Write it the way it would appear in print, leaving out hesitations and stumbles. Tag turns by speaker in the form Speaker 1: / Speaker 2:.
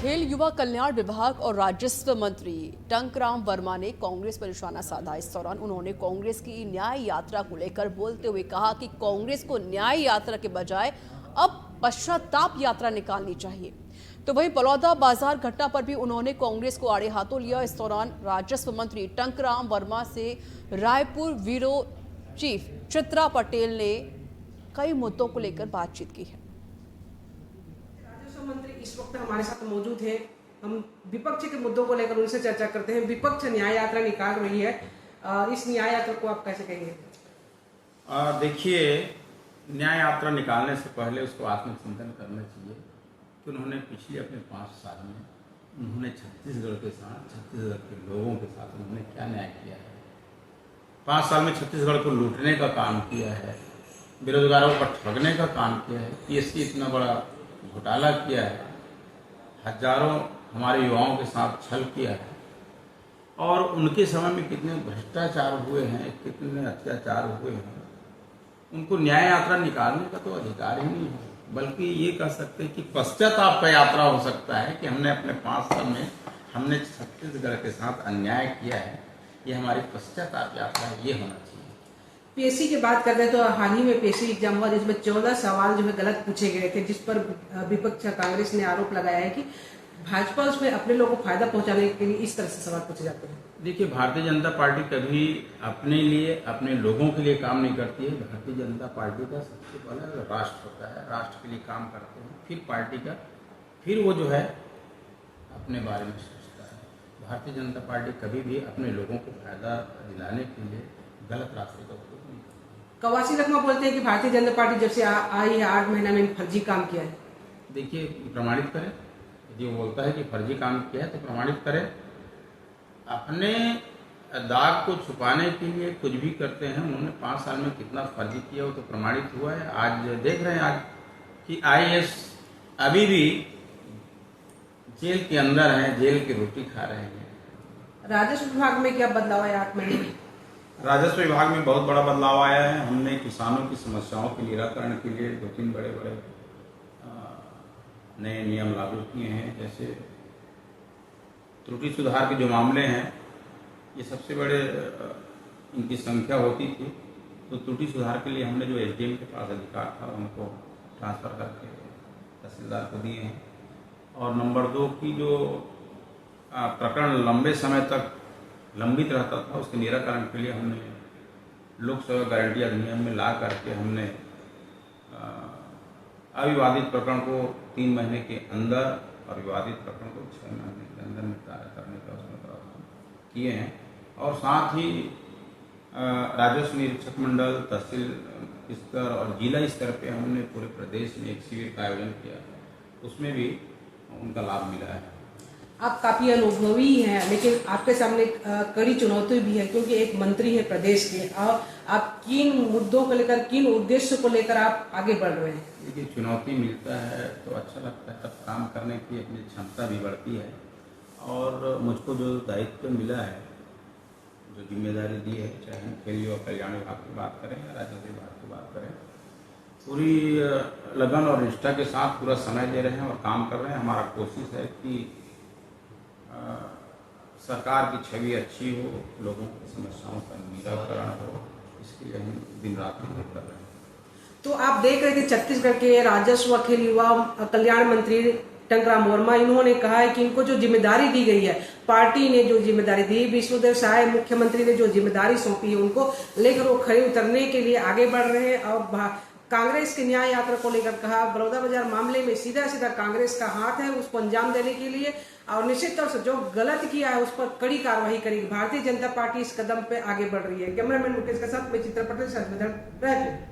Speaker 1: खेल युवा कल्याण विभाग और राजस्व मंत्री टंकराम वर्मा ने कांग्रेस पर निशाना साधा। इस दौरान उन्होंने कांग्रेस की न्याय यात्रा को लेकर बोलते हुए कहा कि कांग्रेस को न्याय यात्रा के बजाय अब पश्चाताप यात्रा निकालनी चाहिए। तो वहीं बलौदा बाजार घटना पर भी उन्होंने कांग्रेस को आड़े हाथों लिया। इस दौरान राजस्व मंत्री टंकराम वर्मा से रायपुर ब्यूरो चीफ चित्रा पटेल ने कई मुद्दों को लेकर बातचीत की है।
Speaker 2: राजस्व मंत्री इस वक्त हमारे साथ मौजूद है। हम विपक्ष के मुद्दों को लेकर उनसे चर्चा करते हैं। विपक्ष न्याय यात्रा निकाल रही है, इस न्याय यात्रा को आप कैसे कहेंगे?
Speaker 3: देखिए, न्याय यात्रा निकालने से पहले उसको आत्मचिंतन करना चाहिए कि उन्होंने पिछले अपने 5 साल में उन्होंने छत्तीसगढ़ के साथ, छत्तीसगढ़ के लोगों के साथ उन्होंने क्या न्याय किया है। 5 साल में छत्तीसगढ़ को लूटने का काम किया है, बेरोजगारों पर ठगने का काम किया है, पीएससी इतना बड़ा घोटाला किया है, हजारों हमारे युवाओं के साथ छल किया है और उनके समय में कितने भ्रष्टाचार हुए हैं, कितने अत्याचार हुए हैं। उनको न्याय यात्रा निकालने का तो अधिकार ही नहीं है, बल्कि ये कह सकते हैं कि पश्चाताप का यात्रा हो सकता है कि हमने अपने 5 साल में हमने छत्तीसगढ़ के साथ अन्याय किया है, ये हमारी पश्चाताप यात्रा है, ये होना चाहिए।
Speaker 2: पीएससी की बात करते हैं तो हाल ही में पीएससी एग्जाम हुआ जिसमें 14 सवाल जो है गलत पूछे गए थे, जिस पर विपक्ष कांग्रेस ने आरोप लगाया है कि भाजपा उसमें अपने लोगों को फायदा पहुंचाने के लिए इस तरह से सवाल पूछे जाते हैं।
Speaker 3: देखिए, भारतीय जनता पार्टी कभी अपने लिए, अपने लोगों के लिए काम नहीं करती है। भारतीय जनता पार्टी का सबसे पहला राष्ट्र होता है, राष्ट्र के लिए काम करते हैं, फिर पार्टी का, फिर वो जो है अपने बारे में सोचता है। भारतीय जनता पार्टी कभी भी अपने लोगों को फायदा दिलाने के लिए गलत रास्ते का उपयोग नहीं करती।
Speaker 2: कवासी लखमा बोलते हैं कि भारतीय जनता पार्टी जब से आई है 8 महीना में फर्जी काम किया है।
Speaker 3: देखिए, प्रमाणित करें। यदि वो बोलता है कि फर्जी काम किया है तो प्रमाणित करें। अपने दाग को छुपाने के लिए कुछ भी करते हैं। उन्होंने 5 साल में कितना फर्जी किया वो तो प्रमाणित हुआ है। आज देख रहे हैं आज कि आईएएस अभी भी जेल के अंदर हैं, जेल की रोटी खा रहे हैं।
Speaker 2: राजस्व विभाग में क्या बदलाव है 8 महीने में?
Speaker 3: राजस्व विभाग में बहुत बड़ा बदलाव आया है। हमने किसानों की समस्याओं के निराकरण के लिए 2-3 बड़े नए नियम लागू किए हैं। जैसे त्रुटि सुधार के जो मामले हैं, ये सबसे बड़े इनकी संख्या होती थी, तो त्रुटि सुधार के लिए हमने जो एसडीएम के पास अधिकार था उनको ट्रांसफ़र करके तहसीलदार को दिए हैं। और नंबर 2 की जो प्रकरण लंबे समय तक लंबित रहता था, उसके निराकरण के लिए हमने लोक सेवा गारंटी अधिनियम में ला करके हमने अविवादित प्रकरण को 3 महीने के अंदर और विवादित प्रकरण को 6 महीने के अंदर निपटारा करने का उसमें प्रावधान किए हैं। और साथ ही राजस्व निरीक्षक मंडल, तहसील स्तर और जिला स्तर पे हमने पूरे प्रदेश में एक शिविर का आयोजन किया, उसमें भी उनका लाभ मिला है।
Speaker 2: आप काफी अनुभवी हैं, लेकिन आपके सामने कड़ी चुनौती भी है, क्योंकि एक मंत्री है प्रदेश के, और आप किन मुद्दों को लेकर, किन उद्देश्य को लेकर आप आगे बढ़ रहे हैं?
Speaker 3: देखिए, चुनौती मिलता है तो अच्छा लगता है, तब काम करने की अपनी क्षमता भी बढ़ती है। और मुझको जो दायित्व मिला है, जो जिम्मेदारी दी है, चाहे हम खेल युवा कल्याण विभाग की बात करें या राजस्व विभाग की बात करें, पूरी लगन और निष्ठा के साथ पूरा समय दे रहे हैं और काम कर रहे हैं। हमारा कोशिश है कि सरकार की छवि अच्छी हो, लोगों की समस्याओं का निराकरण हो, इसके लिए हम दिन रात मेहनत कर रहे हैं।
Speaker 2: तो आप देख रहे थे छत्तीसगढ़ के राजस्व खेल युवा कल्याण मंत्री टंकराम वर्मा, इन्होंने कहा है कि इनको जो जिम्मेदारी दी गई है, पार्टी ने जो जिम्मेदारी दी, विष्णुदेव साय मुख्यमंत्री ने जो जिम्मेदारी सौंपी है, उनको लेकर वो खड़े उतरने के लिए आगे बढ़ रहे हैं। और कांग्रेस की न्याय यात्रा को लेकर कहा, बलौदा बाजार मामले में सीधा सीधा कांग्रेस का हाथ है उसको अंजाम देने के लिए, और निश्चित तौर से जो गलत किया है उस पर कड़ी कार्रवाई करेगी। भारतीय जनता पार्टी इस कदम पे आगे बढ़ रही है। कैमरामैन मुकेश के साथ मैं चित्रा पटेल, रायपुर।